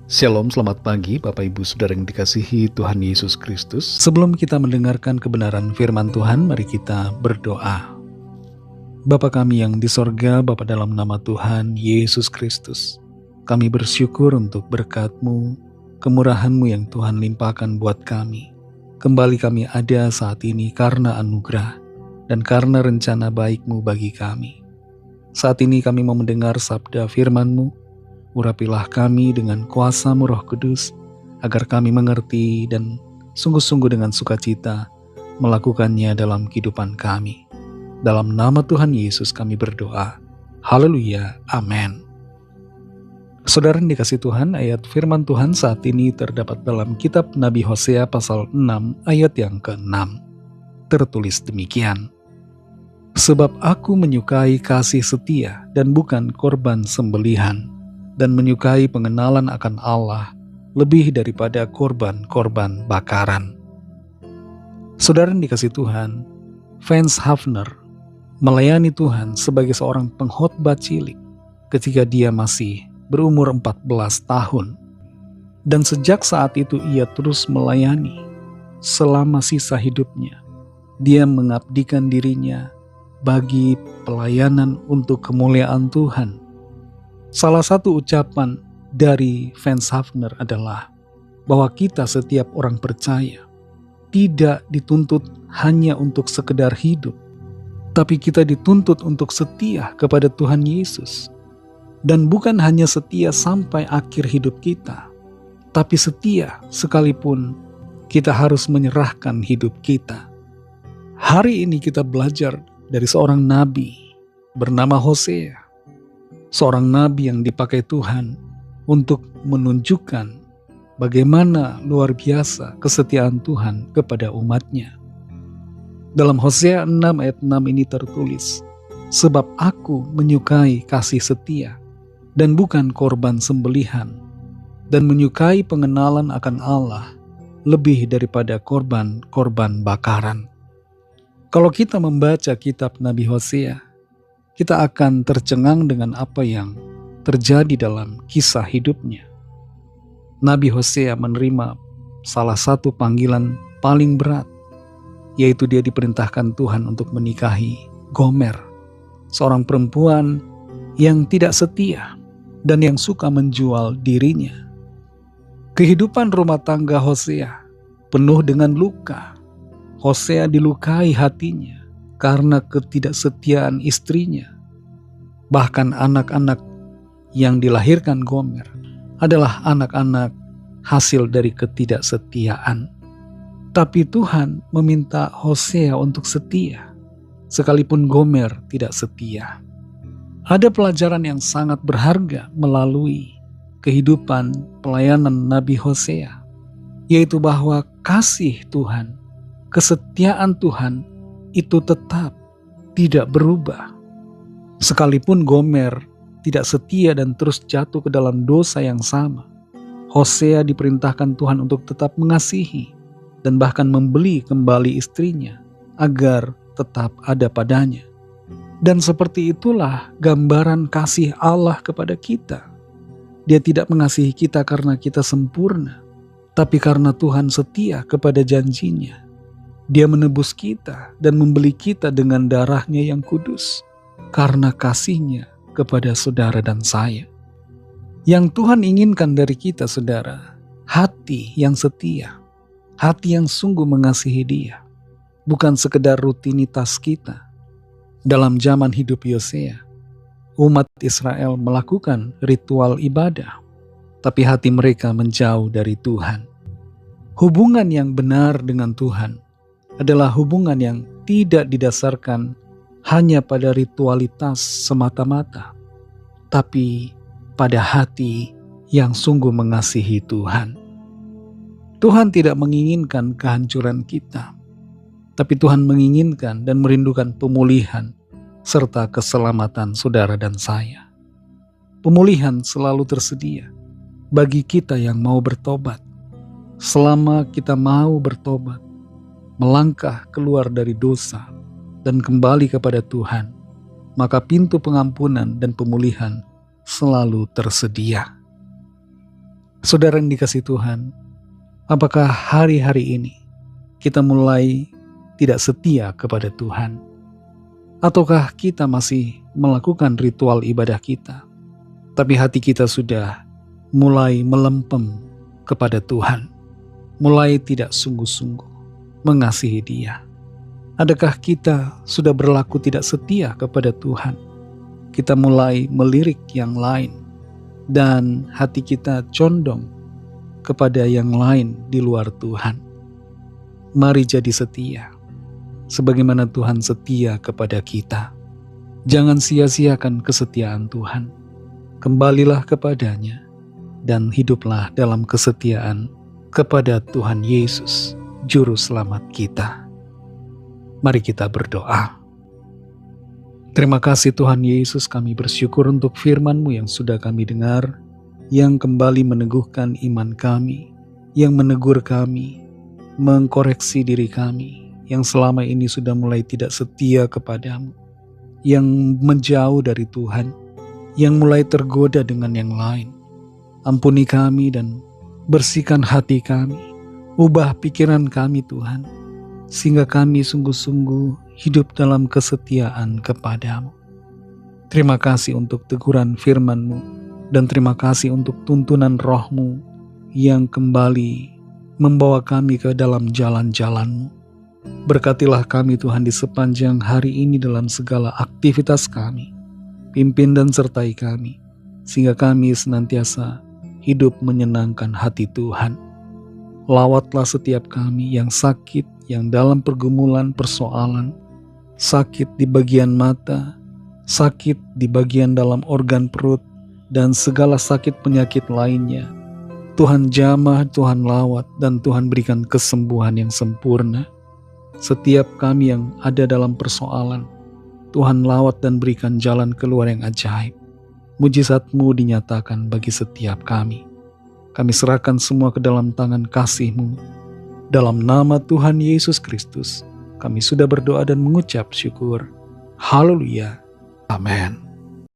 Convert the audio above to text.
Shalom, selamat pagi Bapak Ibu Saudara yang dikasihi Tuhan Yesus Kristus. Sebelum kita mendengarkan kebenaran firman Tuhan, mari kita berdoa. Bapa kami yang di sorga, Bapa dalam nama Tuhan Yesus Kristus, kami bersyukur untuk berkat-Mu, kemurahan-Mu yang Tuhan limpahkan buat kami. Kembali kami ada saat ini karena anugerah dan karena rencana baik-Mu bagi kami. Saat ini kami mau mendengar sabda firman-Mu. Urapilah kami dengan kuasa-Mu Roh Kudus, agar kami mengerti dan sungguh-sungguh dengan sukacita melakukannya dalam kehidupan kami. Dalam nama Tuhan Yesus kami berdoa. Haleluya, amin. Saudara yang dikasih Tuhan, ayat firman Tuhan saat ini terdapat dalam kitab Nabi Hosea pasal 6 ayat yang ke-6. Tertulis demikian. Sebab aku menyukai kasih setia dan bukan korban sembelihan, dan menyukai pengenalan akan Allah lebih daripada korban-korban bakaran. Saudara yang dikasih Tuhan, Vance Havner melayani Tuhan sebagai seorang pengkhotbah cilik ketika dia masih berumur 14 tahun. Dan sejak saat itu ia terus melayani selama sisa hidupnya. Dia mengabdikan dirinya bagi pelayanan untuk kemuliaan Tuhan. Salah satu ucapan dari Vance Havner adalah bahwa kita setiap orang percaya tidak dituntut hanya untuk sekedar hidup, tapi kita dituntut untuk setia kepada Tuhan Yesus. Dan bukan hanya setia sampai akhir hidup kita, tapi setia sekalipun kita harus menyerahkan hidup kita. Hari ini kita belajar dari seorang nabi bernama Hosea. Seorang nabi yang dipakai Tuhan untuk menunjukkan bagaimana luar biasa kesetiaan Tuhan kepada umatnya. Dalam Hosea 6 ayat 6 ini tertulis, sebab aku menyukai kasih setia dan bukan korban sembelihan, dan menyukai pengenalan akan Allah lebih daripada korban-korban bakaran. Kalau kita membaca kitab Nabi Hosea, kita akan tercengang dengan apa yang terjadi dalam kisah hidupnya. Nabi Hosea menerima salah satu panggilan paling berat, yaitu dia diperintahkan Tuhan untuk menikahi Gomer, seorang perempuan yang tidak setia dan yang suka menjual dirinya. Kehidupan rumah tangga Hosea penuh dengan luka. Hosea dilukai hatinya karena ketidaksetiaan istrinya. Bahkan anak-anak yang dilahirkan Gomer adalah anak-anak hasil dari ketidaksetiaan. Tapi Tuhan meminta Hosea untuk setia, sekalipun Gomer tidak setia. Ada pelajaran yang sangat berharga melalui kehidupan pelayanan Nabi Hosea, yaitu bahwa kasih Tuhan, kesetiaan Tuhan itu tetap tidak berubah. Sekalipun Gomer tidak setia dan terus jatuh ke dalam dosa yang sama, Hosea diperintahkan Tuhan untuk tetap mengasihi dan bahkan membeli kembali istrinya agar tetap ada padanya. Dan seperti itulah gambaran kasih Allah kepada kita. Dia tidak mengasihi kita karena kita sempurna, tapi karena Tuhan setia kepada janjinya. Dia menebus kita dan membeli kita dengan darahnya yang kudus karena kasihnya kepada saudara dan saya. Yang Tuhan inginkan dari kita, saudara, hati yang setia, hati yang sungguh mengasihi Dia, bukan sekedar rutinitas kita. Dalam zaman hidup Hosea, umat Israel melakukan ritual ibadah, tapi hati mereka menjauh dari Tuhan. Hubungan yang benar dengan Tuhan adalah hubungan yang tidak didasarkan hanya pada ritualitas semata-mata, tapi pada hati yang sungguh mengasihi Tuhan. Tuhan tidak menginginkan kehancuran kita, tapi Tuhan menginginkan dan merindukan pemulihan serta keselamatan saudara dan saya. Pemulihan selalu tersedia bagi kita yang mau bertobat. Selama kita mau bertobat, melangkah keluar dari dosa dan kembali kepada Tuhan, maka pintu pengampunan dan pemulihan selalu tersedia. Saudara yang dikasihi Tuhan, apakah hari-hari ini kita mulai tidak setia kepada Tuhan? Ataukah kita masih melakukan ritual ibadah kita, tapi hati kita sudah mulai melempem kepada Tuhan, mulai tidak sungguh-sungguh mengasihi Dia? Adakah kita sudah berlaku tidak setia kepada Tuhan? Kita mulai melirik yang lain, dan hati kita condong kepada yang lain di luar Tuhan. Mari jadi setia, sebagaimana Tuhan setia kepada kita. Jangan sia-siakan kesetiaan Tuhan. Kembalilah kepadanya, dan hiduplah dalam kesetiaan kepada Tuhan Yesus, Juru Selamat kita. Mari kita berdoa. Terima kasih Tuhan Yesus, kami bersyukur untuk firman-Mu yang sudah kami dengar, yang kembali meneguhkan iman kami, yang menegur kami, mengkoreksi diri kami, yang selama ini sudah mulai tidak setia kepadamu, yang menjauh dari Tuhan, yang mulai tergoda dengan yang lain. Ampuni kami dan bersihkan hati kami, ubah pikiran kami Tuhan, sehingga kami sungguh-sungguh hidup dalam kesetiaan kepadamu. Terima kasih untuk teguran firman-Mu, dan terima kasih untuk tuntunan Roh-Mu yang kembali membawa kami ke dalam jalan-jalan-Mu. Berkatilah kami Tuhan di sepanjang hari ini dalam segala aktivitas kami. Pimpin dan sertai kami, sehingga kami senantiasa hidup menyenangkan hati Tuhan. Lawatlah setiap kami yang sakit, yang dalam pergumulan persoalan, sakit di bagian mata, sakit di bagian dalam organ perut, dan segala sakit penyakit lainnya. Tuhan jamah, Tuhan lawat, dan Tuhan berikan kesembuhan yang sempurna. Setiap kami yang ada dalam persoalan, Tuhan lawat dan berikan jalan keluar yang ajaib. Mujizat-Mu dinyatakan bagi setiap kami. Kami serahkan semua ke dalam tangan kasih-Mu. Dalam nama Tuhan Yesus Kristus, kami sudah berdoa dan mengucap syukur. Haleluya. Amin.